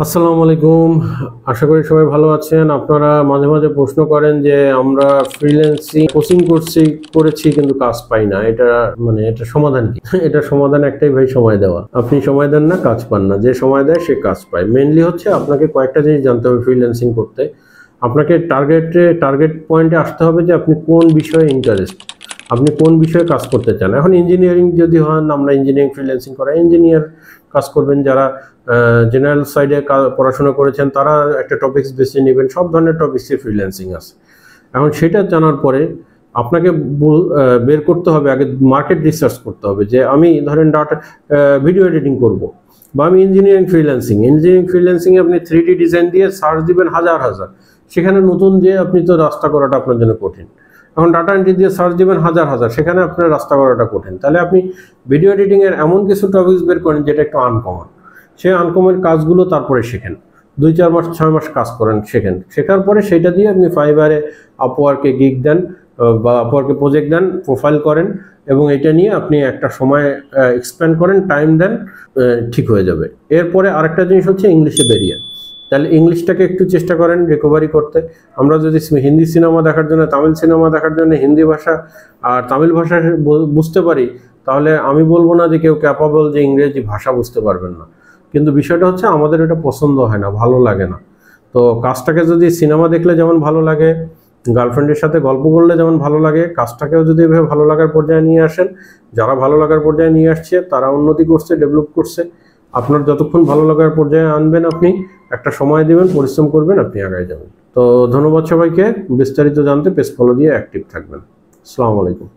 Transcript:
আসসালামু আলাইকুম। আশা করি সবাই ভালো আছেন। আপনারা মাঝে মাঝে প্রশ্ন করেন যে আমরা ফ্রিল্যান্সিং কোচিং করেছি কিন্তু কাজ পাই না। এটা সমাধান কি? এটা সমাধান একটাই ভাই, সময় দেওয়া। আপনি সময় দেন না, কাজ পান না। যে সময় দেয় সে কাজ পায়। মেইনলি হচ্ছে আপনাকে কয়েকটা জিনিস জানতে হবে ফ্রিল্যান্সিং করতে। আপনাকে টার্গেট পয়েন্টে আসতে হবে যে আপনি কোন বিষয়ে ইন্টারেস্ট, আপনি কোন বিষয়ে কাজ করতে চান। এখন ইঞ্জিনিয়ারিং যদি হন, আমরা ইঞ্জিনিয়ারিং ফ্রিল্যান্সিং করা ইঞ্জিনিয়ার কাজ করবেন। যারা জেনারেল সাইডে পড়াশোনা করেছেন তারা একটা টপিকস বেছে নেবেন। সব ধরনের টপিক্সে ফ্রিল্যান্সিং আছে। এখন সেটা জানার পরে আপনাকে বের করতে হবে, আগে মার্কেট রিসার্চ করতে হবে যে আমি ধরেন ভিডিও এডিটিং করব, বা আমি ইঞ্জিনিয়ারিং ফ্রিল্যান্সিংয়ে আপনি 3D ডিজাইন দিয়ে সার্চ দিবেন হাজার হাজার, সেখানে নতুন যে আপনি তো রাস্তা করাটা আপনার জন্য কঠিন। এখন ডাটা এন্ট্রি দিয়ে সার্চ দিবেন হাজার হাজার, সেখানে আপনার রাস্তা করাটা কঠিন। তাহলে আপনি ভিডিও এডিটিংয়ের এমন কিছু টপিকস বের করেন যেটা একটু আনকমন। সেই আনকমন কাজগুলো তারপরে শেখেন, 2-4 মাস 6 মাস কাজ করেন, শেখার পরে সেটা দিয়ে আপনি ফাইবারে, আপওয়ার্কে গিগ দেন বা আপওয়ার্কে প্রজেক্ট দেন, প্রোফাইল করেন, এবং এটা নিয়ে আপনি একটা সময় এক্সপ্যান্ড করেন, টাইম দেন, ঠিক হয়ে যাবে। এরপরে আরেকটা জিনিস হচ্ছে ইংলিশে বেরিয়ে, তাহলে ইংলিশটাকে একটু চেষ্টা করেন রিকভারি করতে। আমরা যদি হিন্দি সিনেমা দেখার জন্য, তামিল সিনেমা দেখার জন্য হিন্দি ভাষা আর তামিল ভাষা বুঝতে পারি, তাহলে আমি বলবো না যে কেউ ক্যাপাবল যে ইংরেজি ভাষা বুঝতে পারবেন না, কিন্তু বিষয়টা হচ্ছে আমাদের এটা পছন্দ হয় না, ভালো লাগে না। তো কাজটাকে যদি সিনেমা দেখলে যেমন ভালো লাগে, গার্লফ্রেন্ডের সাথে গল্প করলে যেমন ভালো লাগে, কাজটাকেও যদি এভাবে ভালো লাগার পর্যায়ে নিয়ে আসেন, যারা ভালো লাগার পর্যায়ে নিয়ে আসছে তারা উন্নতি করছে, ডেভেলপ করছে। আপনার যতক্ষণ ভালো লাগার পর্যায়ে আনবেন, আপনি একটা সময় দেবেন, পরিশ্রম করবেন, আপনি আগায় যাবেন। তো ধন্যবাদ সবাইকে। বিস্তারিত জানতে পেজ ফলো দিয়ে অ্যাক্টিভ থাকবেন। আসসালামু আলাইকুম।